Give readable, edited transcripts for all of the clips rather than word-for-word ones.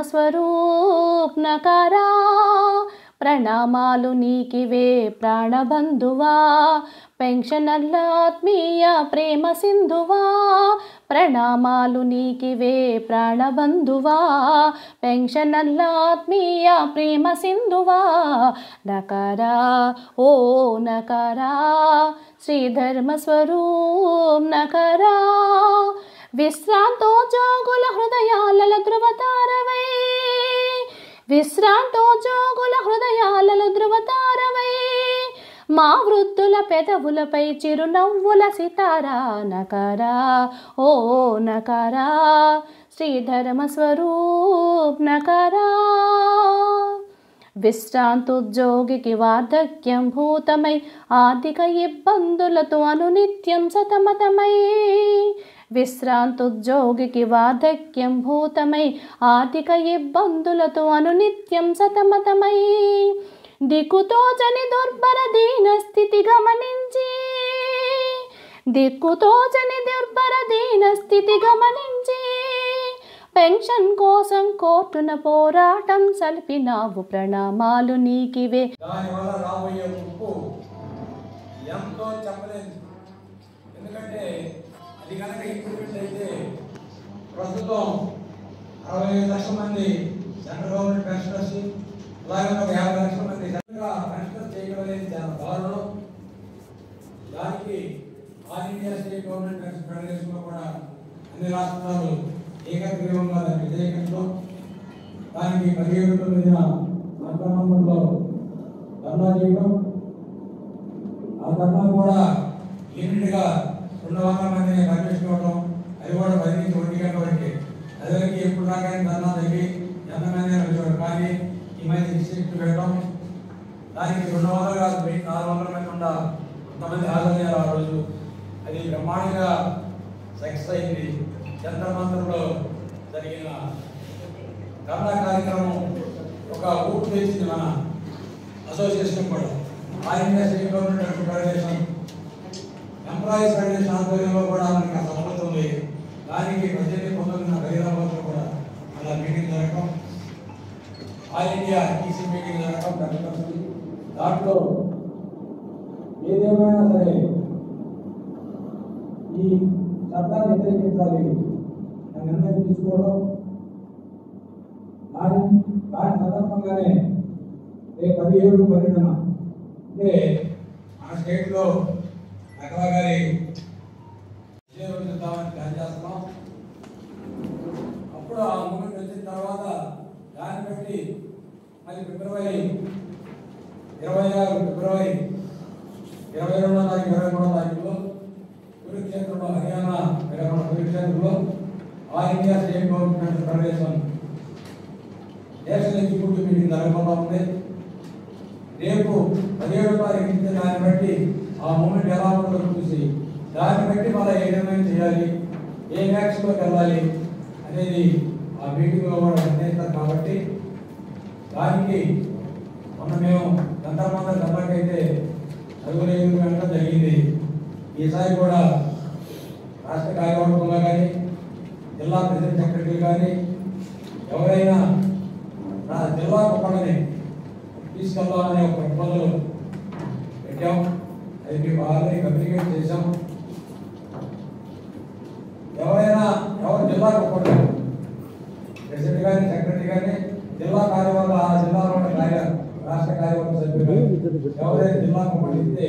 స్వరూప్ నకారా ప్రణామాలు నీకివే ప్రాణబంధువా పెన్షనర్ల ఆత్మీయ ప్రేమ సింధువా ప్రణామాలు నీకివే ప్రాణబంధువా పెన్షనర్ల ఆత్మీయ ప్రేమ సింధువా నకారా ఓ నకారా శ్రీధర్మ స్వరూప్ నకారా విశ్రాంతోజోగుల హృదయాలలో ధృవతారవై విశ్రాంతోజోగుల హృదయాలలో ధృవతారవై మా వృద్ధుల పెదవులపై చిరునవ్వుల సితారా నకారా ఓ నకారా శ్రీధర్మ స్వరూప్ నకారా విశ్రాంతోద్యోగికి వార్ధక్యం భూతమై ఆర్థిక ఇబ్బందులతో అనునిత్యం సతమతమై విశ్రాంతోద్యోగికి వార్ధక్యం భూతమై ఆర్థిక ఇబ్బందులతో అనునిత్యం సతమతమై దిక్కుతోచని దుర్భర దీన స్థితి గమనించి దిక్కుతోచని దుర్భర దీన స్థితి గమనించి పెన్షన్ కోసం కోర్టున పోరాటం సల్పినావు ప్రణామాలు నీకివే. దానివల్ల రాబోయే ముప్పు ఎంతో చెప్పలేదు. ఎందుకంటే అది కనుక ఇంప్లిమెంట్ అయితే ప్రస్తుతం 65 లక్షల మంది సెంట్రల్ గవర్నమెంట్ పెన్షనర్స్, అలాగే ఒక 50 లక్షల మంది పెన్షనర్స్ చేయగలిగేది చాలా దారుణం. దానికి all India state government pension ఫెడరేషన్లో కూడా అన్ని రాష్ట్రాలు ఏకగ్రీవంగా దాన్ని వ్యతిరేకించడం, దానికి 17 సంక్రమణంలో ధర్నా చేయడం, ఆ ధర్నా కూడా లిమిట్గా 200 మందిని పర్మిషన్ ఇవ్వడం, అది కూడా 10 నుంచి 1 గంట వరకు. అదివరకు ఎప్పుడు రాగానే ధర్నా తగ్గి ఎంతమంది వచ్చేవాడు, కానీ ఈ మధ్య డిస్ట్రిక్ట్ పెట్టడం, దానికి 200 కాదు 400 మంది ఉండ కొంతమంది హాజరయ్యారు ఆ రోజు. అది బ్రహ్మాండంగా సక్సెస్ అయింది. జంతర్ మంతర్లో జరిగిన ధర్నా కార్యక్రమం ఒక ఊపు తెచ్చింది మన అసోసియేషన్ కూడా. All India state government federation, employees federation ఆధ్వర్యంలో కూడా మనకి ఆ సఫలత ఉంది. దానికి 18-19 హైదరాబాద్లో కూడా అలా మీటింగ్ జరగడం, ఆల్ ఇండియా టీసీ మీటింగ్ జరగడం జరుగుతుంది. దాంట్లో ఏదేమైనా సరే ఈ చట్టాన్ని వ్యతిరేకించాలి అని నిర్ణయం తీసుకోవడం, దాని సందర్భంగానే రేపు 17-12 అంటే మన స్టేట్లో నకలా గారి విజయవంతం ప్లాన్ చేస్తున్నాం. అప్పుడు ఆ మూమెంట్ వచ్చిన తర్వాత దాన్ని బట్టి మళ్ళీ ఫిబ్రవరి 26 ఫిబ్రవరి 22వ తారీఖు 23వ తారీఖులో కురుక్షేత్రంలో హర్యానా కురుక్షేత్రంలో all India state government federation national executive meeting జరగబోతా ఉంది. రేపు 17వ తారీఖు నుంచి దాన్ని బట్టి ఆ మూమెంట్ ఎలా ఉంటుందో చూసి దాన్ని బట్టి మళ్ళీ ఏ నిర్ణయం చేయాలి, ఏ యాక్షన్లోకి వెళ్ళాలి అనేది ఆ మీటింగ్లో కూడా నిర్ణయిస్తారు. కాబట్టి దానికి మొన్న మేము గంటమందరి గంటకైతే 5 గంటలు జరిగింది. ఈసారి కూడా రాష్ట్ర కార్యవర్గంలో కానీ జిల్లా ప్రెసిడెంట్ సెక్రటరీ కానీ ఎవరైనా నా జిల్లా ఒకళ్ళని తీసుకెళ్దామనే ఒక ప్రపోజల్ పెట్టాం. అది మీకు ఆల్రెడీ కమ్యూనికేట్ చేశాం. ఎవరు జిల్లాకు ఒకళ్ళు ప్రెసిడెంట్ కానీ సెక్రటరీ కానీ జిల్లా కార్యవర్గం ఆ జిల్లాలో రాష్ట్ర కార్యవర్గ సభ్యులు ఎవరైనా జిల్లాకు ఒకళ్ళు ఇస్తే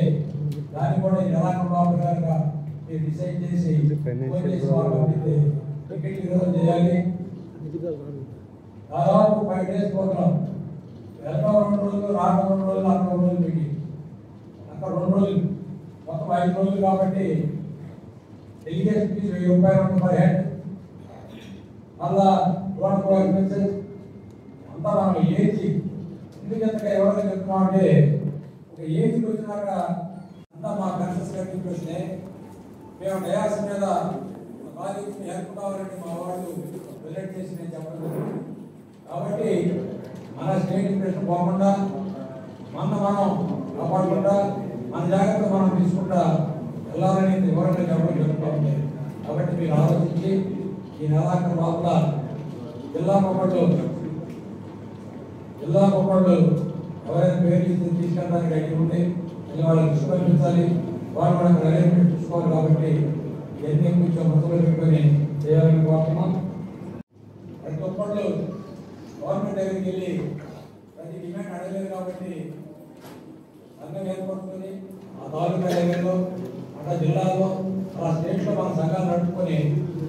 దాన్ని కూడా ఈ నెలాఖరుగా మీరు డిసైడ్ చేసి టికెట్ విరోధం చేయాలి. దాదాపు 5 days ప్రోగ్రాం. వెళ్ళడం 2 రోజులు, రావడం 2 రోజులు, అక్కడ 2 రోజులు మీటింగ్, అక్కడ 2 రోజులు, మొత్తం 5 రోజులు. కాబట్టి డెలిగేషన్ ఫీజు ₹1000 పర్ హెడ్, మళ్ళా ఎక్స్పెన్సెస్ అంతా మనం ఏజీ ఎందుకంతగా ఎవరైనా చెప్తున్నామంటే ఒక ఏజ్కి వచ్చినాక అంతా మా కన్సెస్ కట్టించి వచ్చినాయి. మేము డయాస్ మీద కాలేజీని హెల్ప్ కావాలంటే మా వాళ్ళు ప్రొజెక్ట్ చేసి నేను చెప్పడం. కాబట్టి మన స్టేట్ ఇంప్రెషన్ పోకుండా మనం కాపాడుకుంటా మన జాగ్రత్తలు మనం తీసుకుంటా వెళ్ళాలని వివరంగా చెప్పడం జరుగుతుంది. కాబట్టి మీరు ఆలోచించి ఈ నెలాఖరు లోపల జిల్లా మొక్కలు జిల్లా ఒకళ్ళు ఎవరైనా పేర్లు తీసుకెళ్ళడానికి రెడీ ఉంటే వాళ్ళకి దృష్టి కల్పించాలి, వాళ్ళు కూడా అరేంజ్మెంట్ చూసుకోవాలి. కాబట్టి ఇవన్నీ కొంచెం మనసులో పెట్టుకొని చేయాలని కోరుతున్నాం. ప్రతి ఒక్కళ్ళు గవర్నమెంట్ దగ్గరికి వెళ్ళి ప్రతి డిమాండ్ అడగలేదు కాబట్టి సంఘం ఏర్పడుతుంది. ఆ తాలూకా లెవెల్లో అట్లా జిల్లాలో అలా స్టేట్లో మన సంఘాలు నడుపుకొని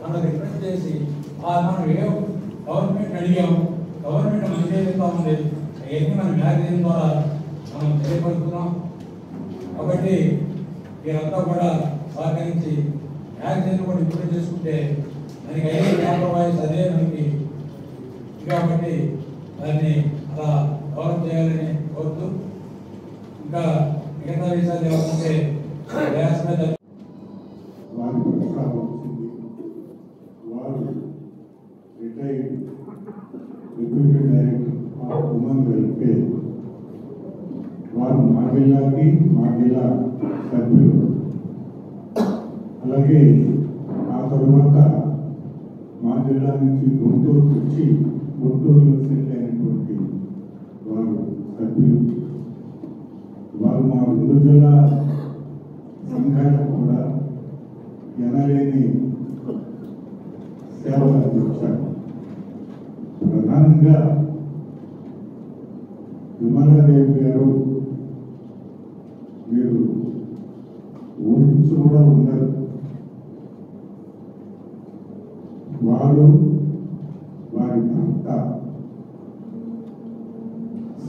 మనం రిప్రజెంట్ చేసి మనం ఏం గవర్నమెంట్ అడిగాం, గవర్నమెంట్ మనం చేస్తూ ఉంది, అవన్నీ మన మ్యాగజైన్ ద్వారా మనం తెలియపరుస్తున్నాం. కాబట్టి మీరంతా కూడా సహకరించి మ్యాగజైన్ కూడా ఇంప్రూవ్ చేసుకుంటే దానికి అయ్యే పేపర్ వాయిస్ అదే మనకి కాబట్టి దాన్ని అలా డెవలప్ చేయాలని కోరుతూ ఇంకా మిగతా విషయాలు ఏమంటే వ్యాస మీద వారి ప్రస్తావన వచ్చింది. వారు retired deputy director of women welfare. వారు మా జిల్లాకి మా జిల్లా సభ్యులు. అలాగే ఆ తరువాత మా జిల్లా నుంచి గుంటూరుకు వచ్చి గుంటూరులో సెటిల్ అయినటువంటి వారు సభ్యులు. వారు మా రెండు జిల్లా సంఘాలకు కూడా ఎనలేని సేవలు అందించారు. ప్రధానంగా విమలాదేవి గారు మీరు ఊహించి కూడా ఉండరు. వారు వారి భర్త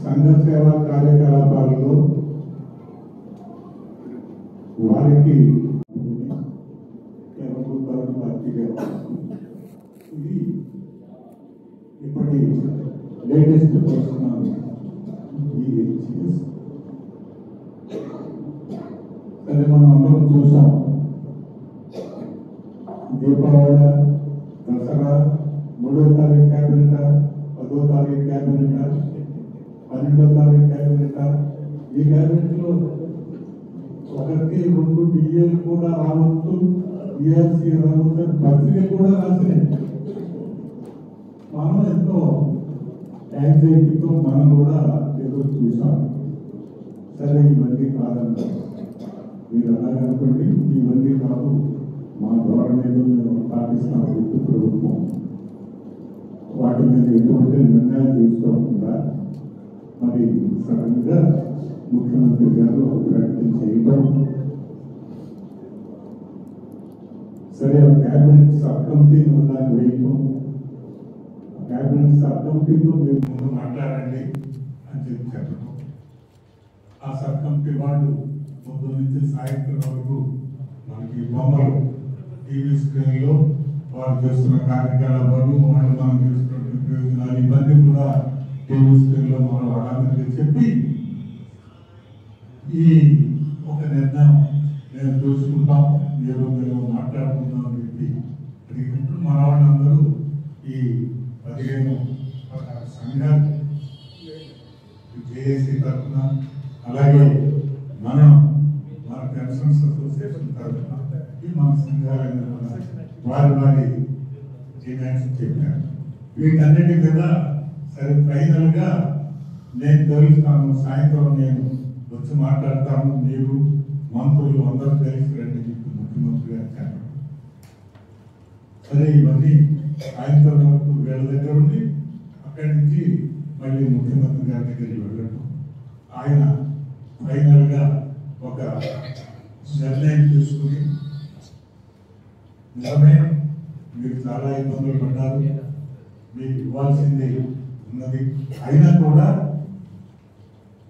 సంఘ సేవా కార్యకలాపాలలో వారికి ఇది ఇప్పటి లేటెస్ట్ పర్సనల్ సరే మనం అందరం చూసాం. దీపావళి, దసరా, 3వ తారీఖు క్యాబినెట్, 10వ తారీఖు క్యాబినెట్, 12వ తారీఖు క్యాబినెట్. ఈ క్యాబినెట్లో ఒకరికి 2 డిఏలు కూడా రావచ్చు, ఈఆర్సీ రావచ్చు, పత్రికలు కూడా రాసినాయి. మనం ఎంతో యాంగ్జైటీతో మనం కూడా ఏదో చూసాం. సరే ఇవన్నీ కాదంటారు మీరు అలాగనుకోండి, ఇవన్నీ కాదు మా ధోరణి ఏదో మేము పాటిస్తాం విద్యుత్ ప్రభుత్వం. వాటి మీద ఎటువంటి నిర్ణయాలు తీసుకోకుండా మరి సడన్ గా ముఖ్యమంత్రి గారు ప్రకటన చేయడం. సరే క్యాబినెట్ సబ్ కమిటీని దాన్ని వేయటం, క్యాబినెట్ సబ్ కమిటీతో మీరు ముందు మాట్లాడండి అని చెప్పడం. ఆ సబ్ కమిటీ వాళ్ళు పొద్దు నుంచి సాయంత్రం వరకు మనకి బొమ్మలు టీవీ స్క్రీన్లో వాళ్ళు చేస్తున్న కార్యకలాపాలు, వాళ్ళు మనం చేస్తున్న ప్రయోజనాలు ఇవన్నీ కూడా టీవీ స్క్రీన్లో మనం వాళ్ళందరికీ చెప్పి ఈ ఒక నిర్ణయం నేను చూసుకుంటాం, మేము మాట్లాడుకుందాం అని చెప్పి ఇప్పుడు మన వాళ్ళందరూ ఈ 15 సంఘాలు జేఏసీ తరఫున అలాగే మన పెన్షన్స్ అసోసియేషన్ తరఫున ఈ మన సంఘాలైన వారి డిమాండ్స్ చెప్పారు. వీటన్నిటి మీద సరే ఫైనల్ గా నేను తెలుస్తాను, సాయంత్రం నేను వచ్చి మాట్లాడతాను, మీరు మంత్రులు అందరూ కలిసి రండి చెప్పి ముఖ్యమంత్రి గారు చెప్పారు. సరే ఇవన్నీ సాయంత్రం వరకు వీళ్ళ దగ్గర ఉండి అక్కడి నుంచి మళ్ళీ ముఖ్యమంత్రి గారి దగ్గరికి వెళ్ళడం, ఆయన ఫైనల్ గా ఒక నిర్ణయం తీసుకుని నిజమే మీరు చాలా ఇబ్బందులు పడ్డారు, మీకు ఇవ్వాల్సింది ఉన్నది, అయినా కూడా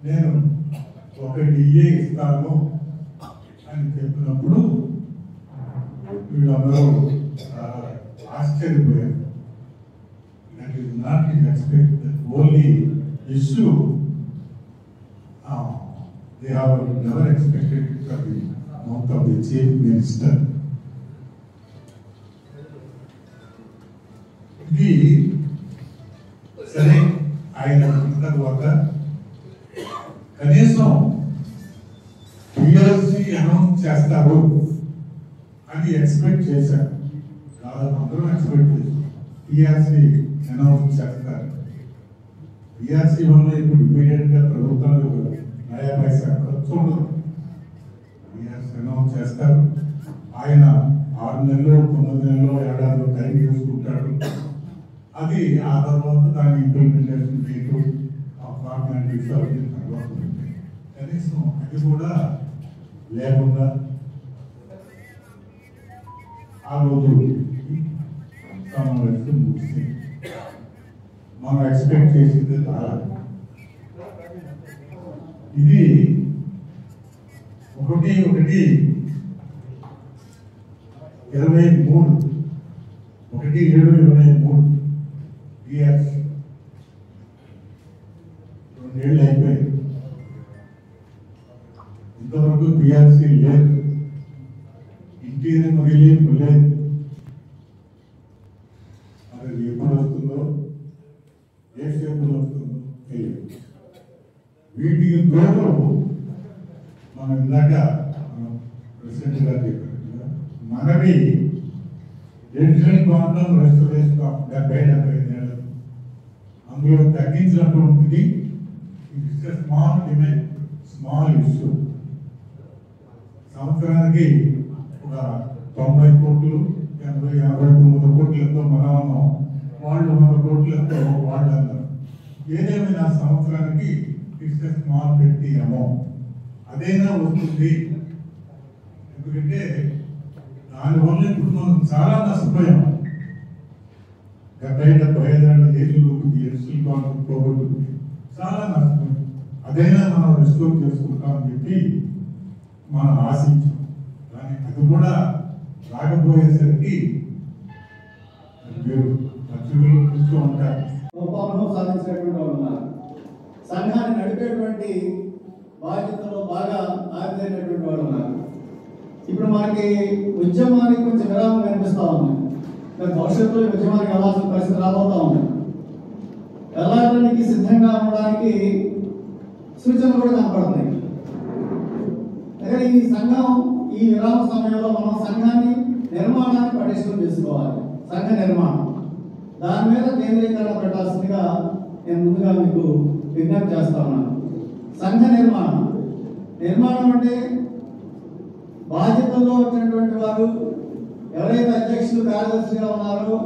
నేను ఒక డిఏ ఇస్తాను అని చెప్పినప్పుడు వీళ్ళందరూ ఆశ్చర్యపోయారు. That is not his expected only issue. They have never expected it from the mouth of the chief minister. ఇది సరే ఆయన తర్వాత కనీసం పిఎల్సి అనౌన్స్ చేస్తారు అని ఎక్స్పెక్ట్ చేశారు. దాదాపు అందరూ ఎక్స్పెక్ట్ చేశారు పిఎల్సి అనౌన్స్ చేస్తారు. పిఆర్సీ వల్ల ఇప్పుడు ఇమీడియట్గా ప్రభుత్వాలు నయా పైసా ఖర్చు ఉండదు. పిఆర్సీ అనౌన్స్ చేస్తారు, ఆయన 6 నెలలు 9 నెలలు ఏడాది టైం తీసుకుంటాడు. అది ఆ తర్వాత దాని ఇంప్లిమెంటేషన్ డేటు ఫార్మాలిటీస్ అవన్నీ తర్వాత ఉంటాయి. కనీసం అది కూడా లేకుండా ఆ రోజు సమావేశం ముగిసి మనం ఎక్స్పెక్ట్ చేసింది చాలా. ఇది 1/7/23 పిఆర్సీ 2 ఏళ్ళు అయిపోయింది. ఇంతవరకు పిఆర్సీ లేదు, ఇంటీరియర్ రిలీఫ్ లేదు. అది ఎప్పుడు వస్తుందో ఏ స్టెప్లో వస్తుందో తెలియదు. వీటికి తోడు మనం ఇందాక ప్రెసిడెంట్ గారు చెప్పినట్టుగా మనవి ఎడిషనల్ క్వాంటమ్ రెస్టరేషన్ ఆఫ్ 70-75 ఏళ్ళు అందులో తగ్గించినటువంటిది స్మాల్ డిమాండ్, స్మాల్ ఇష్యూ. సంవత్సరానికి ఒక 90 కోట్లు 89 కోట్లతో మనం అన్నాం, వాళ్ళు 100 కోట్లతో వాళ్ళు అన్నారు. ఏదేమైనా సంవత్సరానికి ఇట్స్ స్మాల్ పెట్టి అమౌంట్ అదైనా వస్తుంది. ఎందుకంటే దానివల్ల ఇప్పుడు మనం చాలా నష్టపోయాం. 70-75 ఏళ్ళ ఏజ్లో ఎడిషనల్ క్వాంటమ్ పోగొట్టుంది, చాలా నష్టపోయాం. అదైనా మనం రెస్టోర్ చేసుకుంటామని చెప్పి మనం ఆశించాం. కానీ అది కూడా రాకపోయేసరికి మీరు పత్రికలు చూస్తూ ఉంటారు. గొప్ప సాధించినటువంటి వాళ్ళు ఉన్నారు. సంఘాన్ని నడిపేటువంటి బాధ్యతలో బాగా ఆరితేరినటువంటి వాళ్ళు ఉన్నారు. ఇప్పుడు మనకి ఉద్యమానికి కొంచెం విరామం కనిపిస్తూ ఉంది. భవిష్యత్తులో ఉద్యమానికి వెళ్ళాల్సిన పరిస్థితి రాబోతూ ఉంది. వెళ్ళడానికి సిద్ధంగా ఉండడానికి సూచనలు కూడా కనపడుతున్నాయి. ఈ సంఘం ఈ విరామ సమయంలో మనం సంఘాన్ని నిర్మాణాన్ని పటిష్టం చేసుకోవాలి. సంఘ నిర్మాణం దాని మీద కేంద్రీకరణ పెట్టాల్సిందిగా నేను ముందుగా మీకు విజ్ఞప్తి చేస్తా ఉన్నాను. సంఘ నిర్మాణం అంటే బాధ్యతల్లో వచ్చినటువంటి వారు ఎవరైతే అధ్యక్షులు కార్యదర్శిగా ఉన్నారో,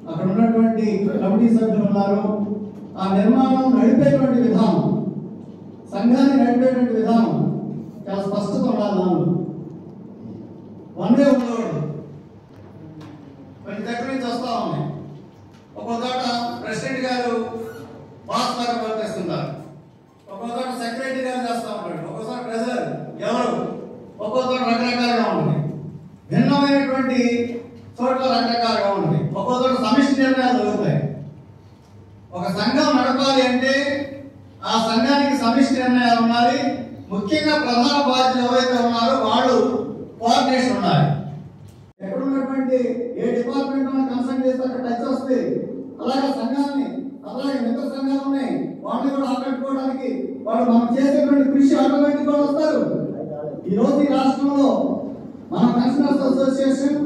అక్కడ ఉన్నటువంటి కమిటీ సభ్యులు ఉన్నారో, ఆ నిర్మాణం నడిపేటువంటి విధానం, సంఘాన్ని నడిపేటువంటి విధానం చాలా స్పష్టత ఉండాలి. నాలుగు వన్ వే ఉండకూడదు. కొంచెం దగ్గర నుంచి వస్తా ఉన్నాయి. ఒక్కో చోట ప్రెసిడెంట్ గారు బాస్ లాగా ప్రవర్తిస్తుంటారు, ఒక్కో చోట సెక్రటరీ గారు చేస్తూ ఉంటాడు, ఒక్కోసారి ట్రెజరర్ ఎవరు, ఒక్కో చోట రకరకాలుగా ఉంటుంది. భిన్నమైనటువంటి చోట్ల రకరకాలుగా ఉంటుంది. ఒక్కో చోట సమిష్టి నిర్ణయాలు జరుగుతాయి. ఒక సంఘం నడపాలి అంటే ఆ సంఘానికి సమిష్టి నిర్ణయాలు ఉండాలి. ముఖ్యంగా ప్రధాన బాధ్యతలు ఎవరైతే ఉన్నారో వాళ్ళు కోఆర్డినేషన్ ఉండాలి. ఎక్కడ ఉన్నటువంటి ఏ డిపార్ట్మెంట్ కన్సల్ట్ చేస్తే అక్కడ టచ్ వస్తే, అలాగే సంఘాన్ని, అలాగే మిగతా సంఘాలు ఉన్నాయి, వాళ్ళని కూడా ఆకట్టుకోవడానికి వాళ్ళు మనం చేసేటువంటి కృషి ఆటోమేటిక్ కూడా వస్తారు. ఈ రోజు ఈ రాష్ట్రంలో మన పెన్షనర్స్ అసోసియేషన్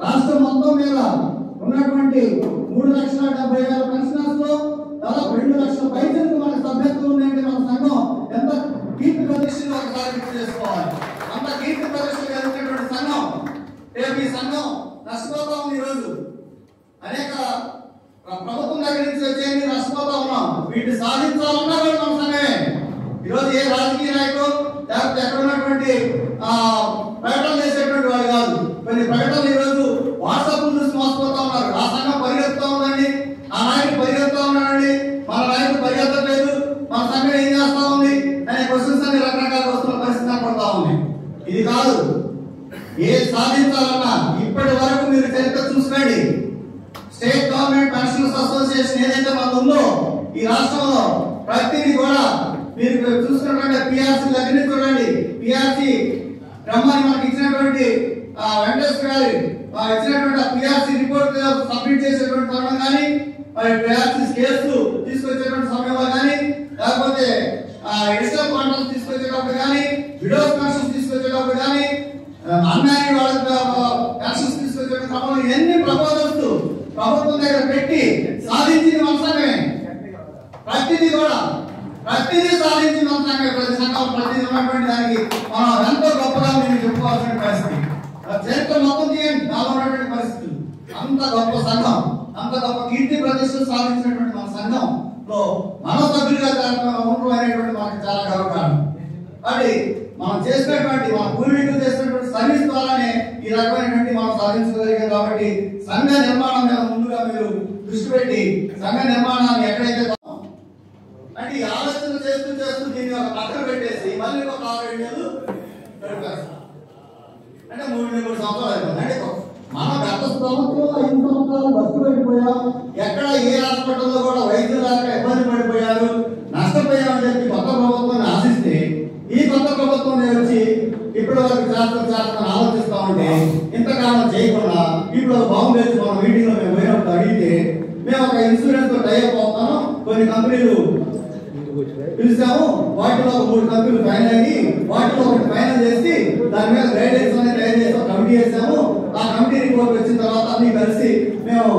రాష్ట్రం మొత్తం మీద ఉన్నటువంటి 3,70,000 పెన్షనర్స్ లో దాదాపు 2 లక్షల పైసలకు మనకు సభ్యత్వం ఉందంటే మన సంఘం ఎంత కీర్తి ప్రతిష్టలు ఒకసారి గుర్తు చేసుకోవాలి. అంత కీర్తి ప్రతిష్టలు కలిగినటువంటి సంఘం రేపు ఈ సంఘం నష్టపోతా ఉంది. ఈరోజు అనేక ప్రభుత్వం దగ్గర నుంచి వచ్చేది నష్టపోతా ఉన్నాం. వీటిని సాధించాలన్నా కూడా మన సంఘమే. ఈరోజు ఏ రాజకీయ నాయకులు లేకపోతే ఎక్కడ ఉన్నటువంటి ప్రకటనలు చేసేటువంటి వాళ్ళు కాదు. కొన్ని ప్రకటనలు ఈరోజు వాట్సాప్ చూసి మోసపోతా ఉన్నారు. ఆ సంఘం పరిగెత్తుతా ఉందండి, ఆ నాయకుడు పరిగెత్తా ఉన్నాడండి, మన నాయకుడు పరిగెత్తలేదు, మన సంఘం ఏం చేస్తా ఉంది అనే క్వశ్చన్స్ అన్ని రకరకాల వస్తున్న పరిస్థితి కనపడతా ఉంది. ఇది కాదు. ఏ సాధించాలన్నా ఇప్పటి వరకు మీరు చరిత్ర చూసుకోండి. స్టేట్ గవర్నమెంట్ పెన్షనర్స్ అసోసియేషన్ ఏదైతే మనకు ఉందో ఈ రాష్ట్రంలో ప్రతిదీ కూడా మీరు చూసుకున్నటువంటి పిఆర్సీ దగ్గర చూడండి. పిఆర్సీ బ్రహ్మాన్ని మనకి ఇచ్చినటువంటి వెంకటేశ్వర గారి ఇచ్చినటువంటి పిఆర్సీ రిపోర్ట్ సబ్మిట్ చేసేటువంటి సమయం కానీ, మరి పిఆర్సీ కేసు తీసుకొచ్చేటువంటి సమయంలో కానీ, లేకపోతే ఎడిషనల్ కాంట్రాక్ట్ తీసుకొచ్చేటప్పుడు కానీ, విడోస్ పెన్షన్స్ తీసుకొచ్చేటప్పుడు కానీ, అన్మ్యారీడ్ వాళ్ళకి పెన్షన్స్ తీసుకొచ్చే క్రమంలో ఎన్ని ప్రపోజల్స్ ప్రభుత్వం దగ్గర పెట్టి సాధించింది మన సంఘమే. ప్రతిదీ సాధించిన ప్రతి సంఘం ప్రతిదీ ఉన్నటువంటి దానికి మనం ఎంతో గొప్పగా మేము చెప్పుకోవాల్సిన పరిస్థితి. చరిత్ర మొత్తం చేయండి, దానిలో ఉన్నటువంటి పరిస్థితులు. అంత గొప్ప సంఘం, అంత గొప్ప కీర్తి ప్రతిష్టలు సాధించినటువంటి మన సంఘంలో మన సభ్యులుగా ఉండడం అనేటువంటి మనకు చాలా గర్వకారణం. కాబట్టి మనం చేసినటువంటి మన పూర్వీకులు చేసినటువంటి సర్వీస్ ద్వారానే ఈ రకమైనటువంటి మనం సాధించగలిగాం. కాబట్టి సంఘ నిర్మాణం మీద ముందుగా మీరు దృష్టి పెట్టి సంఘ నిర్మాణాన్ని ఎక్కడైతే అంటే ఈ ఆలోచన చేస్తూ దీన్ని ఒక పక్కన పెట్టేసి మళ్ళీ ఒక 6-7 ఏళ్ళు అంటే 3 సంవత్సరాలు అయిపోయింది. అంటే మన గత సంవత్సరం 5 సంవత్సరాలు బస్సు పడిపోయాం. ఎక్కడ ఏ హాస్పిటల్లో కూడా వైద్యులు రాక ఇబ్బంది పడిపోయారు, నష్టపోయామని చెప్పి కొత్త ప్రభుత్వాన్ని ఆశిస్తే ఈ కొత్త ప్రభుత్వం వచ్చి ఇప్పటి వరకు శాస్త్రం ఆలోచిస్తా ఉంటే ఇంతకాలం చేయకుండా ఇప్పుడు బాంబు వేసి మన మీటింగ్ లో మేము పోయినప్పుడు అడిగితే మేము ఒక ఇన్సూరెన్స్ తో టైప్ అవుతాము, కొన్ని కంపెనీలు పిలిచాము, వాటిలో 3 కంపెనీలు ఫైనల్ అయ్యి వాటిలో ఒకటి ఫైనల్ చేసి దాని మీద గైడెన్స్ అనేది తయారు చేసి కమిటీ చేసాము. ఆ కమిటీ రిపోర్ట్ వచ్చిన తర్వాత అన్ని కలిసి మేము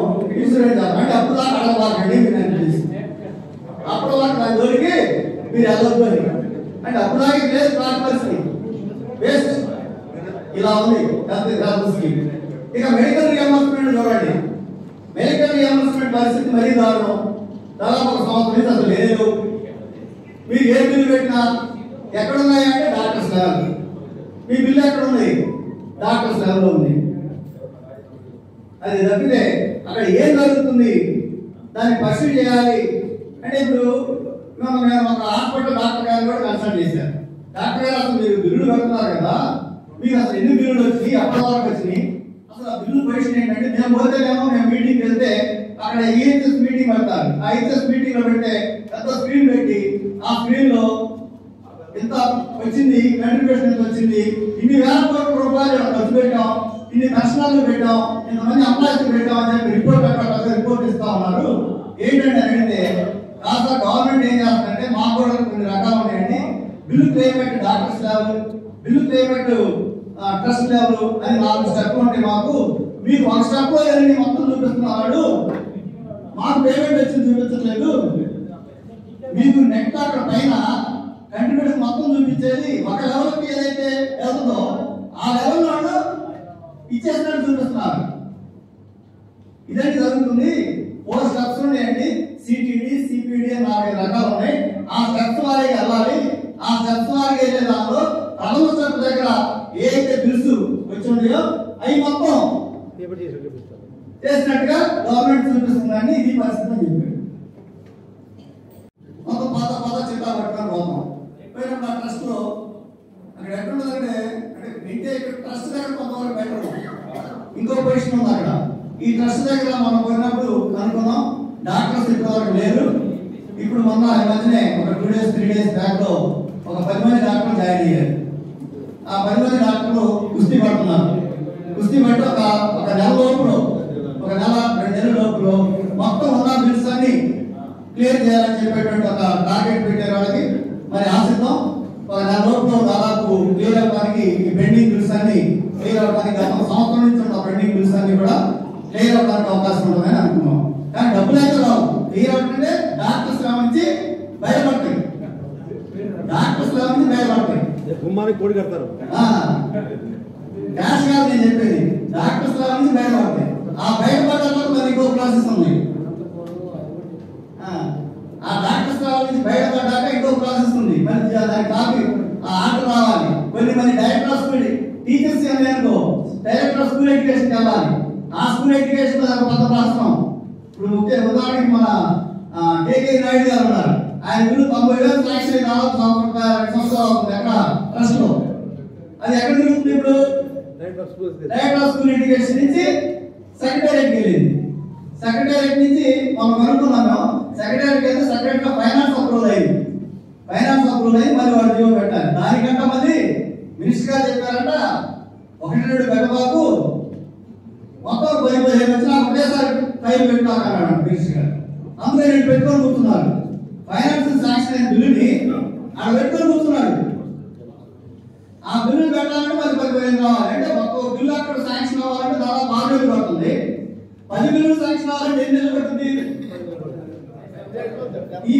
ఇన్సూరెన్స్ అంటే అప్పుడు దాకా అడగబాకండి అప్పుడు దాకా దాని జోలికి మీరు వెళ్ళొద్దు అని అంటే అప్పుడు దాకా ప్లేస్ పరిస్థితి వేస్ట్ ఇలా ఉంది. ఇక మెడికల్ రియంబర్స్మెంట్ చూడండి, మెడికల్ రియంబర్స్మెంట్ పరిస్థితి మరీ దారుణం. దాదాపు 1 సంవత్సరం నుంచి అసలు లేదు. మీరు ఏ బిల్లు పెట్టినా ఎక్కడున్నాయంటే డాక్టర్స్ లెవెల్. మీ బిల్లు ఎక్కడ ఉంది? డాక్టర్స్ లెవెల్లో ఉంది. అది తప్పితే అక్కడ ఏం జరుగుతుంది దాన్ని పరిశీలి చేయాలి అంటే ఇప్పుడు మేము ఒక హాస్పిటల్ డాక్టర్ గారు కూడా కన్సల్ట్ చేశారు. డాక్టర్ గారు అసలు మీరు బిల్లులు పెడుతున్నారు కదా, మీకు అసలు ఎన్ని బిల్లులు వచ్చినాయి, అప్పటి వరకు వచ్చినాయి, అసలు ఆ బిల్లు పొజిషన్ ఏంటంటే మేము పోతేనేమో మేము మీటింగ్కి వెళ్తే అక్కడ ఈహెచ్ఎస్ మీటింగ్ పెడతారు. ఆ ఈహెచ్ఎస్ మీటింగ్ లో పెడితే పెద్ద స్క్రీన్ పెట్టి ఆ స్క్రీన్ లో ఎంత వచ్చింది, కంట్రిబ్యూషన్ ఎంత వచ్చింది, ఇన్ని వేల కోట్ల రూపాయలు ఖర్చు పెట్టాం, ఇన్ని నష్టాలు పెట్టాం, ఇంతమంది ఎంప్లాయీస్ పెట్టాం అని చెప్పి రిపోర్ట్ ఇస్తా ఉన్నారు. ఏంటంటే అడిగితే కాస్త గవర్నమెంట్ ఏం చేస్తుందంటే మాకు కూడా కొన్ని రకాలు ఉన్నాయండి, bill payment doctors level, bill payment trust level అని 4 స్టెప్లు ఉంటాయి. మాకు మీకు 1 స్టెప్ లో మొత్తం చూపిస్తున్నాడు, మాకు పేమెంట్ వచ్చింది చూపించట్లేదు. మీకు నెట్ అక్కడ పైన కంట్రిబ్యూషన్ మొత్తం చూపించేది ఒక లెవెల్కి ఏదైతే వెళ్తుందో ఆ లెవెల్లో ఇచ్చేసినట్టు చూపిస్తున్నారు. ఇదండి జరుగుతుంది. 4 స్టెప్స్ ఉన్నాయండి, సిటిడి, సిపిడి అని 4 రకాలు ఉన్నాయి. ఆ స్టెప్స్ వారికి వెళ్ళాలి. ఆ స్టెప్స్ వారికి వెళ్ళే దానిలో ప్రథమ స్టెప్ దగ్గర ఏ అయితే బిల్స్ వచ్చి ఉన్నాయో అవి మొత్తం చేసినట్టుగా గవర్నమెంట్ చూపిస్తుందండి. ఇది పరిస్థితి అని చెప్పారు. మొత్తం పాత చిట్టా పట్టుకొని పోతాం. పోయినప్పుడు ఆ ట్రస్ట్ లో అక్కడ ఎక్కడ ఉంటుందంటే అంటే ట్రస్ట్ దగ్గర కొంతవరకు బెటర్, ఇంకో పొజిషన్ ఉంది అక్కడ. ఈ ట్రస్ట్ దగ్గర మనం పోయినప్పుడు అనుకున్నాం డాక్టర్స్ ఇప్పటివరకు లేరు. ఇప్పుడు మొన్న ఈ మధ్యనే ఒక 2 days 3 days బ్యాక్ లో ఒక 10 మంది డాక్టర్లు జాయిన్ అయ్యారు. ఆ 10 మంది డాక్టర్లు కుస్తీ పడుతున్నారు. కుస్తీ పట్టి ఒక నెల లోపల, ఒక నెల 2 నెలల లోపల మొత్తం ఉన్న బిల్స్ అన్ని క్లియర్ చేయాలని చెప్పేటువంటి ఒక టార్గెట్ పెట్టారు వాళ్ళకి. మరి ఆశిద్దాం ఒక నెల లోపల దాదాపు క్లియర్ అవ్వడానికి ఈ పెండింగ్ బిల్స్ అన్ని క్లియర్ అవ్వడానికి గత సంవత్సరం నుంచి ఉన్న పెండింగ్ బిల్స్ అన్ని కూడా క్లియర్ అవ్వడానికి అవకాశం ఉంటుందని అనుకున్నాం. కానీ డబ్బులు అయితే రావు. క్లియర్ అవుతుంటే డాక్టర్స్ నుంచి భయపడతాయి, డాక్టర్స్ నుంచి భయపడతాయి. కోడి కడతారు క్యాష్ కాదు నేను చెప్పేది, డాక్టర్స్ నుంచి బయటపడతాయి. ఆ బయటపడడానికి మరి ఇంకో ప్రాసెస్ ఉంది. ఆ డాక్టర్స్ నుంచి బయటపడ్డాక ఇంకో ప్రాసెస్ ఉంది. మరి దాని కాపీ ఆర్డర్ రావాలి. కొన్ని మంది డైరెక్టర్ ఆఫ్ స్కూల్ టీచర్స్ అనుకో డైరెక్టర్ ఆఫ్ స్కూల్ ఎడ్యుకేషన్ వెళ్ళాలి. ఆ స్కూల్ ఎడ్యుకేషన్ ఒక కొత్త రాష్ట్రం. ఇప్పుడు ఉదాహరణకి మన కేకే నాయుడు గారు ఉన్నారు. ఆయన బిల్లు 90,000 లక్షలు దాదాపు సంవత్సరాలు అవుతుంది ఎక్కడ ట్రస్ట్ లో. అది ఎక్కడ తిరుగుతుంది? ఇప్పుడు డైరెక్టర్ ఆఫ్ స్కూల్ ఎడ్యుకేషన్ నుంచి సెక్రటేరియట్కి వెళ్ళింది. సెక్రటేరియట్ నుంచి మనం కనుక్కున్నాము. సెక్రటేరియట్ అయితే సెక్రటరీ ఫైనాన్స్ అప్రూవల్ అయింది. ఫైనాన్స్ అప్రూవల్ అయ్యి మళ్ళీ వాళ్ళు జీవో పెట్టాలి. దానికంటే మళ్ళీ మినిస్టర్ గారు చెప్పారంట 1-2 పెట్టబాకు మొత్తం 15 వచ్చినా ఒకటేసారి ఫైల్ పెట్టుకోవాలన్నాడు మినిస్టర్ గారు. అందులో నేను పెట్టుకొని కూర్చున్నారు. ఫైనాన్స్ శాంక్షన్ అయిన బిల్లుని ఆడ పెట్టుకొని కూర్చున్నాడు. ఆ బిల్లు పెట్టాలంటే మరి 15 కావాలి. అంటే ఒక్క బిల్లు అక్కడ శాంక్షన్ అవ్వాలంటే దాదాపు 6 నెలలు పడుతుంది. 10 బిల్లులు శాంక్షన్ అవ్వాలంటే ఎన్ని నెలలు పడుతుంది? ఈ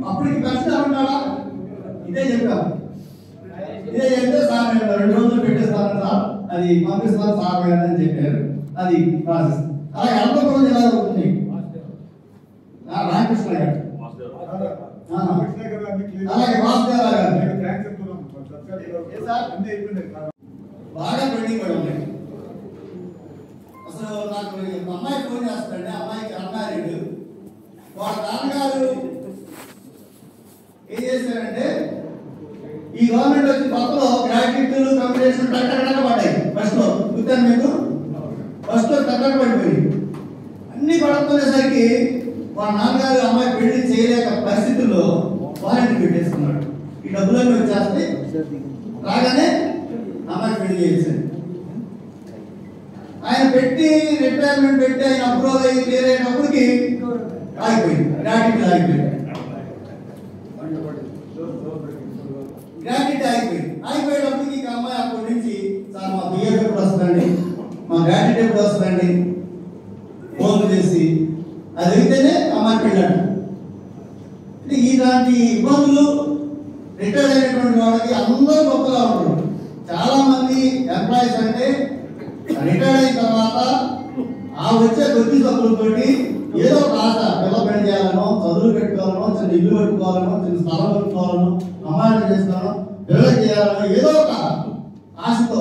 అప్పటికి కష్టం ఉంటాడా? ఇదే చెప్పాను. ఇదే చెప్తే సార్ 2 రోజులు పెట్టేస్తాను సార్, అది పంపిస్తాను సార్ అని చెప్పారు. అది ప్రాసెస్. అలాగే అనంతపురం జిల్లాలో ఉంటుంది రామకృష్ణ గారు, అలాగే వాసుదేవ గారు బాగా పెండింగ్ పడి ఉన్నాయి. అసలు నాకు అమ్మాయి ఫోన్ చేస్తాడండి, అమ్మాయికి అమ్మాయి వాళ్ళ నాన్నగారు ఏం చేశారంటే ఈ గవర్నమెంట్ వచ్చి కొత్తలో గ్రాడ్యుయేట్లు కమ్యూనికేషన్ కట్టకడక పడ్డాయి. ఫస్ట్ లో గుర్తాను మీకు, ఫస్ట్ లో కట్టక పడిపోయి అన్ని పడుతునేసరికి వాళ్ళ నాన్నగారు అమ్మాయి పెళ్లి చేయలేక పరిస్థితుల్లో వారంటీ పెట్టేసుకున్నాడు. ఈ డబ్బులన్నీ వచ్చేస్తే రాగానే అమ్మాయి పెళ్లి చేశారు. ఆయన పెట్టి రిటైర్మెంట్ పెట్టి ఆయన అప్రూవల్ అయ్యి క్లియర్ అయినప్పటికి ఆగిపోయింది, గ్రాడ్యుయేట్ ఆగిపోయింది. గ్రాడ్యుయేట్ ఆగిపోయేటప్పటికి ఇక అమ్మాయి అప్పటి నుంచి సార్ మా బిఎఫ్ ఎప్పుడు వస్తుందండి, మా గ్రాడ్యుయేట్ ఎప్పుడు వస్తుందండి ఫోన్ చేసి అది అయితేనే అమ్మాయి పెళ్ళాడు. ఇలాంటి ఇబ్బందులు రిటైర్ అయినటువంటి వాళ్ళకి అందరూ గొప్పగా ఉంటారు. చాలా మంది ఎంప్లాయీస్ అంటే రిటైర్ అయిన తర్వాత ఆ వచ్చే కొద్ది డబ్బులతోటి ఏదో ఒక ఆశ, డెవలప్మెంట్ చేయాలనో, చదువులు పెట్టుకోవాలనో, చిన్న ఇల్లు పెట్టుకోవాలనో, చిన్న స్థలం పెట్టుకోవాలనో, అమ్మాయిలు చేసుకోవాలనో, డెవలప్ చేయాలనో ఏదో ఒక ఆశతో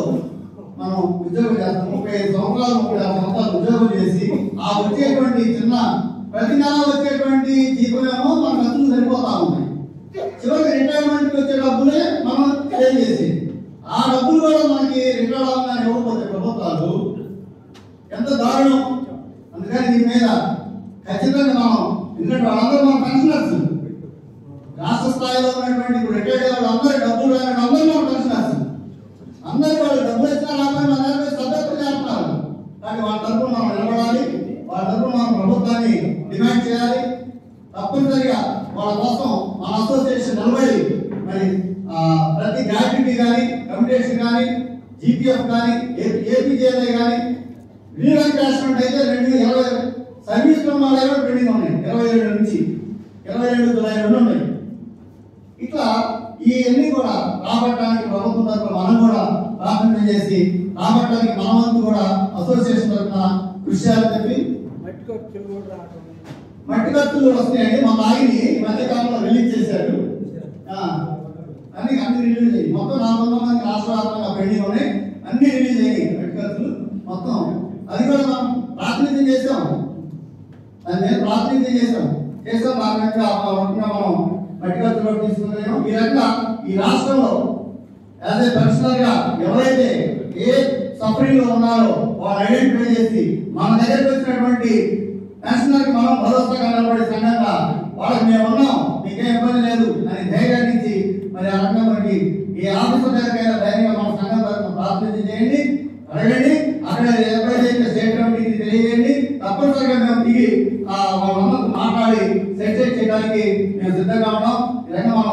మనం ఉద్యోగం చేస్తాం. 35 సంవత్సరాలు 36 సంవత్సరాలు ఉద్యోగం చేసి ఆ వచ్చేటువంటి చిన్న ప్రతి నెల వచ్చేటువంటి జీవనమో మన ఖర్చులు సరిపోతా ఉన్నాయి. చివరికి రిటైర్మెంట్కి వచ్చే డబ్బులే మనం సేవ్ చేసి ఆ డబ్బులు కూడా మనకి రిటైర్ అవ్వాలని ఇవ్వకపోతే ప్రభుత్వాలు ఎంత దారుణం. అందుకని దీని మీద ఖచ్చితంగా మనం, ఎందుకంటే వాళ్ళందరూ మన పెన్షనర్స్, రాష్ట్ర స్థాయిలో ఉన్నటువంటి ఇప్పుడు రిటైర్డ్ వాళ్ళు అందరూ డబ్బులు రాని అందరూ మన పెన్షనర్స్, అందరూ వాళ్ళు డబ్బులు ఇచ్చినా రాకపోయినా మన దగ్గర సభ్యత్వం చేస్తున్నారు. కానీ వాళ్ళ తరఫున మనం నిలబడాలి, వాళ్ళ తరఫున మనం ప్రభుత్వాన్ని డిమాండ్ చేయాలి. తప్పనిసరిగా వాళ్ళ కోసం మన అసోసియేషన్ నిలబడి మరి ప్రతి గ్రాట్యుటీ కానీ, కమ్యూనికేషన్ కానీ, జీపీఎఫ్ కానీ, ఏపీజేఎల్ఐ కానీ రీఎంకాష్మెంట్ అయితే 2020 సర్వీస్ వాళ్ళు పెండింగ్ ఉన్నాయి. 27 నుంచి 22 జూలై నుండి ఉన్నాయి. ఇట్లా ఇవన్నీ కూడా రాబట్టడానికి ప్రభుత్వం తరఫున మనం కూడా ప్రార్థన చేసి రాబట్టడానికి మన వంతు కూడా అసోసియేషన్ తరఫున కృషి చేయాలని చెప్పి. మట్టి ఖర్చులు వస్తాయండి, మా బాయిని ఈ మధ్యకాలంలో రిలీజ్ చేశారు. అన్ని రిలీజ్ అయ్యి మొత్తం 400 మంది రాష్ట్ర వ్యాప్తంగా పెండింగ్ ఉన్నాయి. అన్ని రిలీజ్ అయ్యాయి మట్టి ఖర్చులు మొత్తం. అది కూడా మనం ప్రాతినిధ్యం చేసాం, దాని మీద ప్రాతినిధ్యం చేసాం. బాగా మనం మట్టి ఖర్చులు తీసుకున్నాము. ఈ రకంగా ఈ రాష్ట్రంలో యాజ్ ఏ పర్సనల్ గా ఎవరైతే ఏ సఫరింగ్ లో ఉన్నారో వాళ్ళు ఐడెంటిఫై చేసి మన దగ్గరికి వచ్చినటువంటి పెన్షనర్కి మనం భరోసాగా నిలబడే సంఘంగా వాళ్ళకి మేము ఉన్నాం, మీకేం ఇబ్బంది లేదు అని ధైర్యాన్ని ఇచ్చి మరి ఆ రకంగా మనకి ఏ ఆఫీసర్ దగ్గరైనా ధైర్యంగా మన సంఘం తరఫున ప్రాతినిధ్యం చేయండి, అడగండి. అక్కడ ఎవరైతే స్టేట్ కమిటీకి తెలియజేయండి. తప్పనిసరిగా మేము దిగి వాళ్ళందరితో మాట్లాడి సెట్ చేయడానికి మేము సిద్ధంగా ఉన్నాం. ఈ రకంగా మన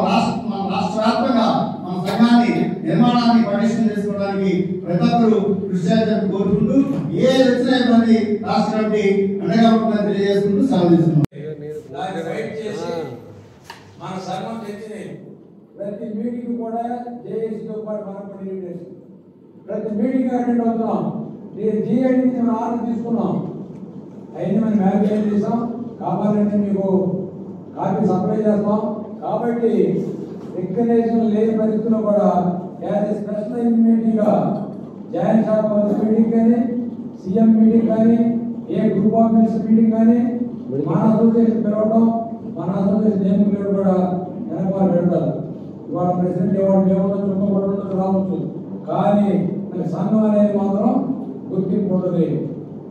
రాష్ట్ర వ్యాప్తంగా మన సంఘాన్ని నిర్మాణాన్ని పటిష్టం చేసుకోవడానికి ప్రతి ఒక్కరు కృషి చేయాలని కోరుకుంటూ ఏ వచ్చిన ఇబ్బంది రాష్ట్ర కమిటీ అండగా ఉంటుందని తెలియజేసుకుంటూ సెలవు మన సంఘం తెచ్చిన ప్రతి మీటింగ్ కూడా జేఏసీతో పాటు మనం పనిచేసి ప్రతి మీటింగ్ అటెండ్ అవుతున్నాం. జీఐడి నుంచి మనం ఆర్డర్ తీసుకున్నాం, అవన్నీ మనం మ్యాగజైన్ చేసాం. కావాలంటే మీకు కాపీ సప్లై చేస్తాం. కాబట్టి రికగ్నైజేషన్ లేని పరిస్థితుల్లో కూడా స్పెషల్ మీటింగ్ గా జాయింట్ షాప్ మీటింగ్ కానీ, సీఎం మీటింగ్ కానీ, ఏ గ్రూప్ ఆఫ్ మినిస్టర్ మీటింగ్ కానీ మన అసోసియేషన్ పిలవడం, మన అసోసియేషన్ నేమ్ ప్లేట్ కూడా వెనకాల పెడతారు. ఇవాళ ప్రెసిడెంట్ ఎవరు ఏమన్నా చుట్టుపక్కల రావచ్చు, కానీ సంఘం అనేది మాత్రం గుర్తింపు ఉంటుంది.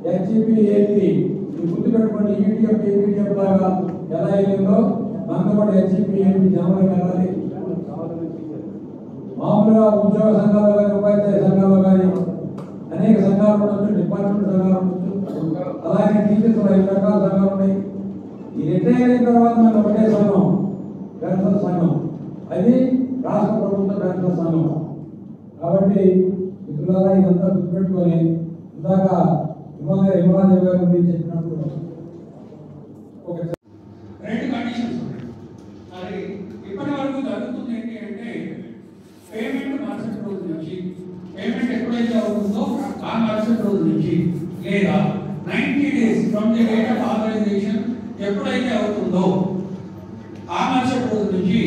హెచ్ఈపీ ఏపీ గుర్తు పెట్టుకోండి. యూటీఎఫ్ ఏపీటీఎఫ్ లాగా ఎలా అయిందో మనకు కూడా హెచ్ఈపీ ఏపీ జనంలోకి వెళ్ళాలి. మామూలుగా ఉద్యోగ సంఘాలు కానీ, ఉపాధ్యాయ సంఘాలు కానీ అనేక సంఘాలు ఉండొచ్చు, డిపార్ట్మెంట్ సంఘాలు ఉండొచ్చు, అలాగే టీచర్స్ 5 రకాల సంఘాలు ఉన్నాయి. ఈ రిటైర్ అయిన తర్వాత మనం ఒకటే సంఘం, పెన్షన్ సంఘం, అది రాష్ట్ర ప్రభుత్వ పెన్షన్ సంఘం. కాబట్టి మిత్రులారా ఇదంతా గుర్తుపెట్టుకొని ఇందాక హిమాలయ గారి గురించి చెప్పినప్పుడు 2 కండిషన్స్ ఉన్నాయి. ఎప్పుడైతే అవుతుందో ఆ మరుసటి రోజు నుంచి లేదా 90 days from the date of authorization ఎప్పుడైతే అవుతుందో ఆ మరుసటి రోజు నుంచి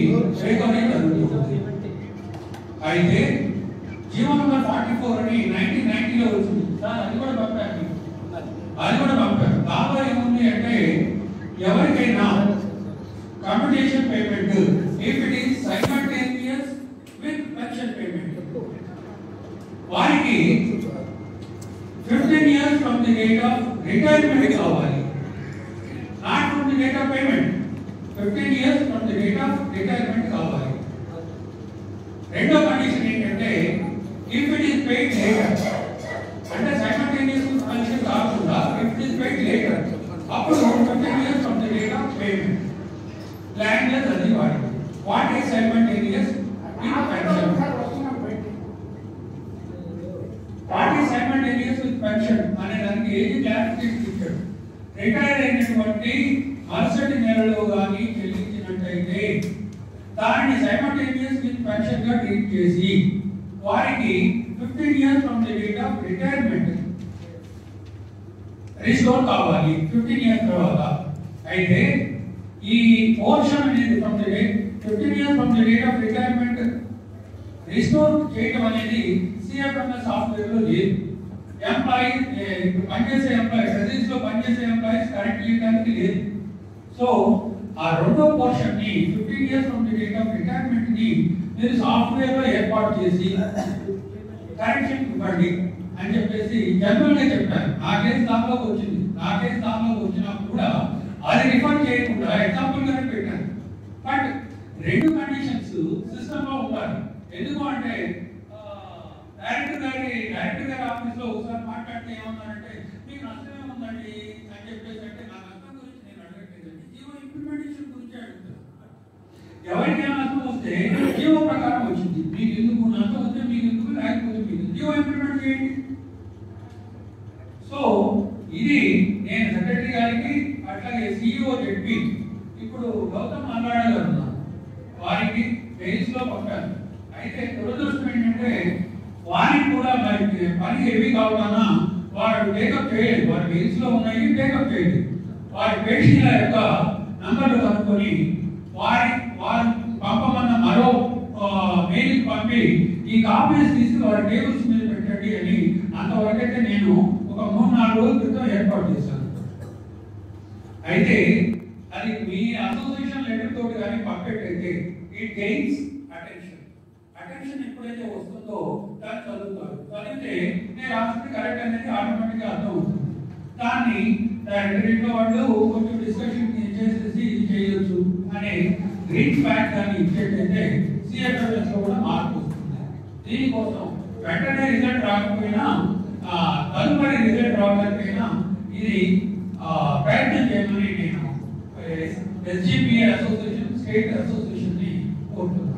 వేతనం అనేది జరుగుతుంది. అయితే జీవో నంబర్ 44 అని 1990లో వచ్చింది సార్, అది కూడా పంపారు. దాంట్లో ఏముంది అంటే ఎవరికైనా communication payment if it is simultaneous with pension payment వారికి 15 years from the date of retirement కావాలి, not from the date of payment. 15 years from the date of retirement కావాలి. రెండో కండిషన్ ఏంటంటే if it is paid later, అంటే simultaneous pension కాకుండా if it is paid later అప్పుడు 15 years from the date of payment. Landless అది what is simultaneous with pension. What is simultaneous with pension అనే దానికి ఏది క్లారిఫికేషన్ ఇచ్చాడు. Retire అయినటువంటి మరుసటి నెలలో కానీ చెల్లించినట్టయితే దాన్ని సైమల్టేనియస్ విత్ పెన్షన్ గా ట్రీట్ చేసి వారికి 15 years from the date of retirement restore కావాలి 15 years తర్వాత. అయితే ఈ పోర్షన్ అనేది from the date 15 years from the date of retirement restore చేయడం అనేది సిఎఫ్ఎంఎస్ సాఫ్ట్వేర్ లో లేదు. ఎంప్లాయీస్ పనిచేసే ఎంప్లాయీస్ సర్వీస్ లో పనిచేసే ఎంప్లాయీస్ కరెక్ట్ చేయడానికి లేదు. సో ఆ రెండో పోర్షన్ ని 15 years from the date of retirement ని మీరు సాఫ్ట్వేర్ లో ఏర్పాటు చేసి కరెక్షన్ ఇవ్వండి అని చెప్పేసి జనరల్ గా చెప్పారు. నా కేసు దాంట్లోకి వచ్చినప్పుడు కూడా అది రిఫర్ చేయకుండా ఎగ్జాంపుల్ గానే పెట్టాను. బట్ రెండు కండిషన్స్ సిస్టమ్ లో ఉండాలి. ఎందుకు అంటే డైరెక్టర్ గారి ఆఫీస్ లో ఒకసారి మాట్లాడితే ఏమన్నారంటే మీకు నష్టమే ఉందండి అని చెప్పేసి, అంటే నా నష్టం గురించి నేను అడగట్లేదండి, జీవో ఇంప్లిమెంటేషన్ గురించి అడుగుతాను. ఎవరికైనా నష్టం వస్తే జీవో ప్రకారం వచ్చింది, మీకు ఎందుకు నష్టం వస్తే మీకు ఎందుకు, లేకపోతే మీకు జీవో ఇంప్లిమెంట్ చేయండి. సో ఇది నేను సెక్రటరీ గారికి అట్లాగే సిఇఓ చెప్పి ఇప్పుడు గౌతమ్ అల్లాడే గారు ఉన్నారు, వారికి మెయిల్స్ లో పంపాను. అయితే దురదృష్టం ఏంటంటే వారికి కూడా మరి పని హెవీ కావడాన వారు టేకప్ చేయలేదు. వారి మెయిల్స్ లో ఉన్నాయి, టేకప్ చేయలేదు. వారి పేషెంట్ల యొక్క నంబర్లు కనుక్కొని వారు పంపమన్న మరో మెయిల్ పంపి ఈ కాపీస్ తీసి వారి టేబుల్స్ మీద పెట్టండి అని అంతవరకైతే నేను ఒక 3-4 రోజుల క్రితం ఏర్పాటు చేశాను. అయితే అది మీ అసోసియేషన్ లెటర్ తోటి కానీ పంపేటైతే ఇట్ గెయిన్స్ అటెన్షన్ ఎప్పుడైతే వస్తుందో దాన్ని చదువుతారు. చదివితే నేను రాసింది కరెక్ట్ అనేది ఆటోమేటిక్ గా అర్థం అవుతుంది. దాన్ని డైరెక్టరేట్ లో వాళ్ళు కొంచెం డిస్కషన్ చేసేసి ఇది చేయొచ్చు అనే గ్రీన్ ఫ్యాక్ట్ దాన్ని ఇచ్చేటైతే సిఎఫ్ఎస్ లో కూడా మార్పు వస్తుంది. దీనికోసం వెంటనే రిజల్ట్ రాకపోయినా తదుపరి రిజల్ట్ రావడానికైనా ఇది ప్రయత్నం చేయమని నేను ఎస్జిపిఏ అసోసియేషన్ స్టేట్ అసోసియేషన్ ని కోరుతున్నాను.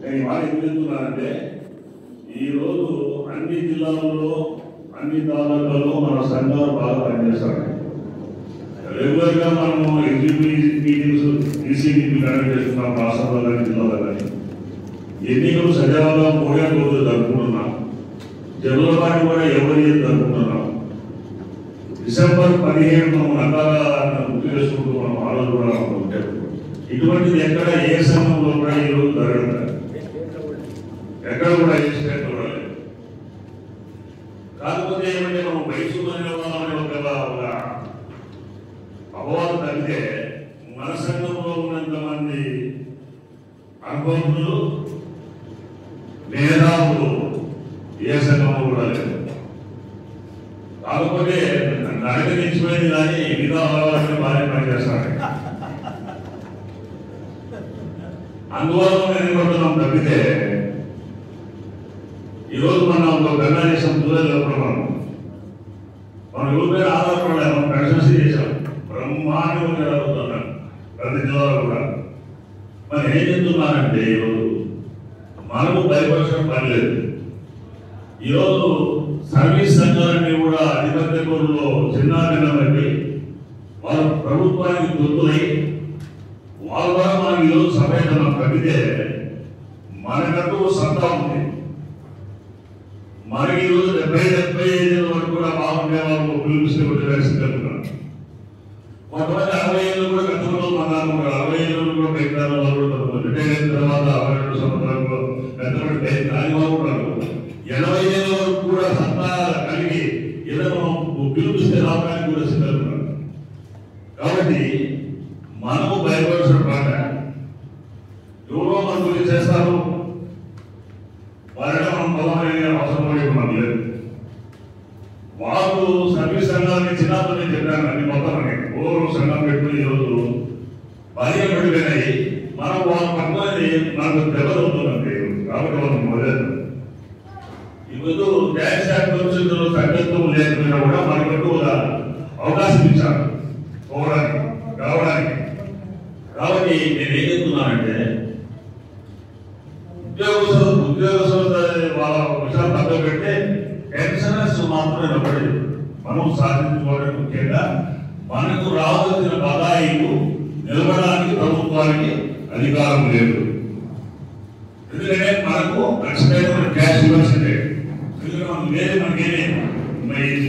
నేను వాళ్ళు ఏం చెప్తున్నానంటే ఈరోజు అన్ని జిల్లాలలో అన్ని తాలూకాలో మన సంఘాలు బాగా పనిచేస్తాయి. రెగ్యులర్ గా మనము ఎగ్జిక్యూటివ్ మీటింగ్స్ ఈసీబీ కండక్ట్ చేస్తున్నాం రాష్ట్రంలో కానీ జిల్లాలో కానీ. ఎన్నికలు సజావుగా 3 రోజులు జరుపుకుంటున్నాం. జనుల పార్టీ కూడా ఎవరి జరుపుకుంటున్నాం. డిసెంబర్ 17 మనం రకాల గుర్తు చేసుకుంటూ మనం ఆ రోజు కూడా ఉంటాం. ఇటువంటిది ఎక్కడ ఏ సంఘంలో కూడా ఈ రోజు జరగదు, ఎక్కడ కూడా ఏ స్టేట్ కూడా లేదు. కాకపోతే ఏమంటే మనం వయసు అనే ఒక అపవాదం తగ్గితే మన సంఘంలో ఉన్నంత మంది అనుభవములు మేధావులు ఏ సంఘంలో కూడా లేదు. కాకపోతే నడక నిలిచిపోయింది కానీ మిగతా అలవాటు బాగా పనిచేస్తాడు. అందువల్ల ఎన్నుకుంటున్నాం తప్పితే ఈరోజు మనం ఒక గణాదేశం చూడలేకపోవడం మనం ఊరిపై ఆధారపడలేదు. మనం ప్రశంస చేశాం, బ్రహ్మాండంగా జరుగుతున్నాం ప్రతి జిల్లాలో కూడా. మరి ఏం చెప్తున్నారంటే ఈరోజు మనకు భయపడడం పని లేదు. ఈరోజు సర్వీస్ సంఘాలన్నీ కూడా ఆధిపత్య కోరులో చిన్న బట్టి వారు ప్రభుత్వానికి దొరుకుతాయి. వాళ్ళ ద్వారా మనం ఈరోజు సపరేట్ మనం తగ్గితే మనకంటూ సత్తా ఉంది. మనకి ఈరోజు 70-75 వరకు కూడా బాగుండే వాళ్ళు పిలిపిస్తే తెలుపుతున్నారు. కొంతమంది 60 ఏళ్ళు కూడా కట్టుకున్న మన్నాను 60 ఏళ్ళు కూడా పెంచారు వాళ్ళు కూడా రిటైర్ అయిన తర్వాత 62 సంవత్సరాలు పెద్దపడి దాని వాళ్ళు కూడా 80 ఏళ్ళ వరకు కూడా సత్తా కలిగి ఏదో పిలిపిస్తే రావడానికి కూడా సిద్ధపడుతున్నారు. కాబట్టి మనము భయపడాల్సిన పాట ఎవరో మన గురించి చేస్తారు, వారిలో మనం పొలమైన అవసరం కూడా మనకు లేదు. వాళ్ళు సర్వీస్ సంఘాన్ని చిన్నప్పుడు నేను చెప్పాను అన్ని మొత్తం ఓరు సంఘం పెట్టుకుని ఈరోజు భార్య పడిపోయినాయి. మనం వాళ్ళు పట్టుకొని మనకు దెబ్బతవుతుందండి. కాబట్టి వాళ్ళు మొదలు ఇప్పుడు ట్యాక్స్ యాక్ట్ సభ్యత్వం లేకపోయినా కూడా మనకంటూ ఒక అవకాశం ఇచ్చారు పోవడానికి రావడానికి. కాబట్టి నేనేం చెప్తున్నానంటే ఉద్యోగస్తుల వాళ్ళ విషయాలు పక్కన పెడితే పెన్షనర్స్ మాత్రమే నిలబడేది. మనం సాధించుకోవడం ముఖ్యంగా మనకు రావాల్సిన బదాయిలు నిలబడడానికి ప్రభుత్వానికి అధికారం లేదు. ఎందుకంటే మనకు ఖచ్చితంగా క్యాష్ ఇవ్వాల్సిందే. ఎందుకంటే మనకు లేదు, మనకేనే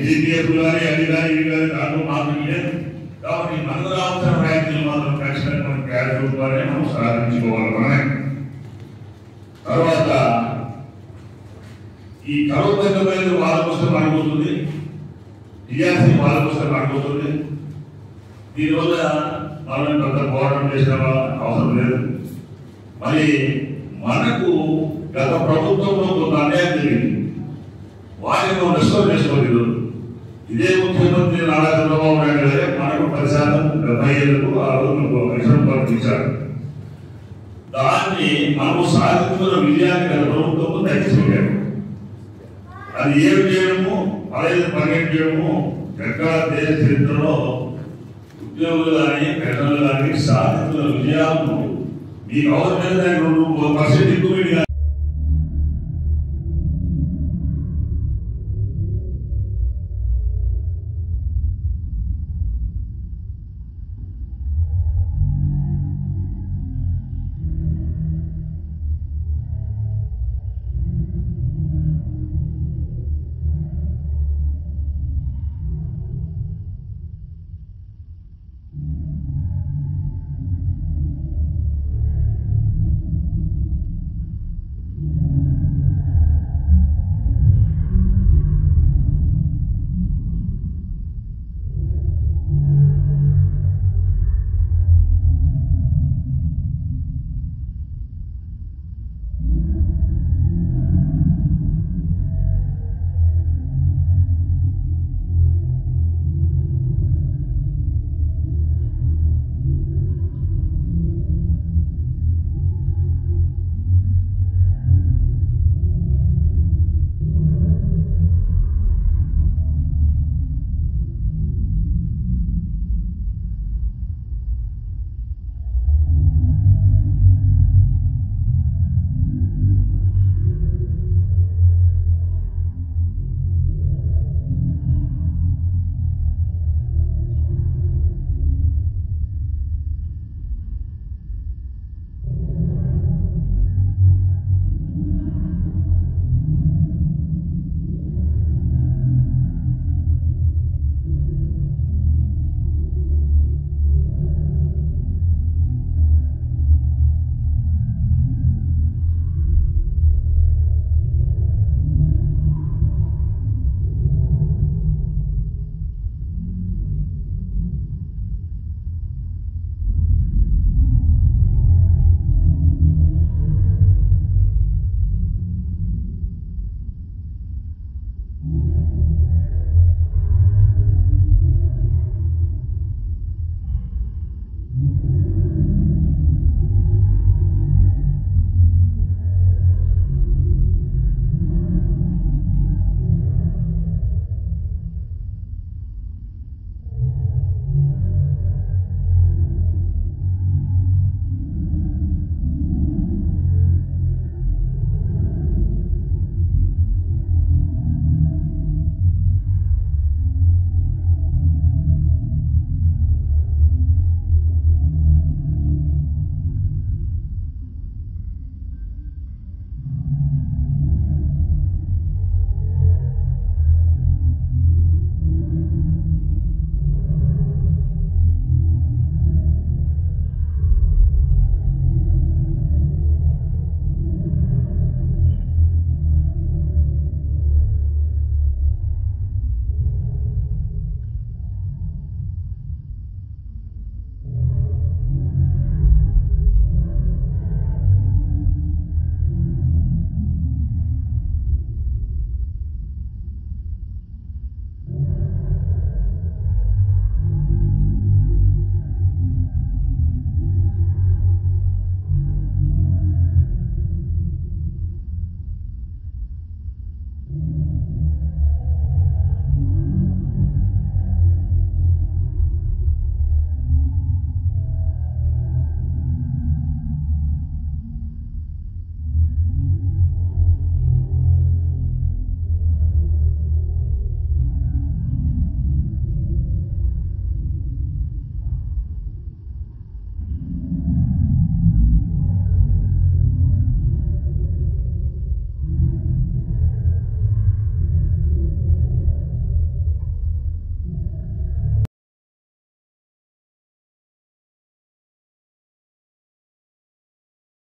జీపీఎఫ్ కానీ అది కానీ ఇవి కానీ దాంట్లో మాత్రం లేదు. కాబట్టి మనకు రావాల్సిన ర్యాంకులు మాత్రం ఖచ్చితంగా మనం క్యాష్ రూపాయలే మనం సాధించుకోవాలి. మనమే తర్వాత ఈ కరువు తగ్గమైన వాళ్ళ కోసం పనిపోతుంది, టీఆర్సీ వాళ్ళ కోసం పనిపోతుంది. దీనివల్ల మనం పెద్ద పోరాటం చేసిన అవసరం లేదు. మరి మనకు గత ప్రభుత్వంలో కొంత అన్యాయం జరిగింది, వాటిని మనం రెస్టోర్ చేసుకోలేదు. ఇదే ముఖ్యమంత్రి నారా చంద్రబాబు నాయుడు గారే మనకు 10% 70 ఏళ్లకు ఆ రోజు మిషన్ పంపించారు. దాన్ని మనము సాధించుకున్న విజయాన్ని గత ప్రభుత్వం తగ్గించుకుంటారు. అది ఏమి చేయడము 15-12 చేయడము ఎక్కడ దేశ చరిత్రలో ఉద్యోగులు కానీ పెన్షన్లు కానీ సాధించిన విజయాలను మీకు అవసరం 2% ఎక్కువ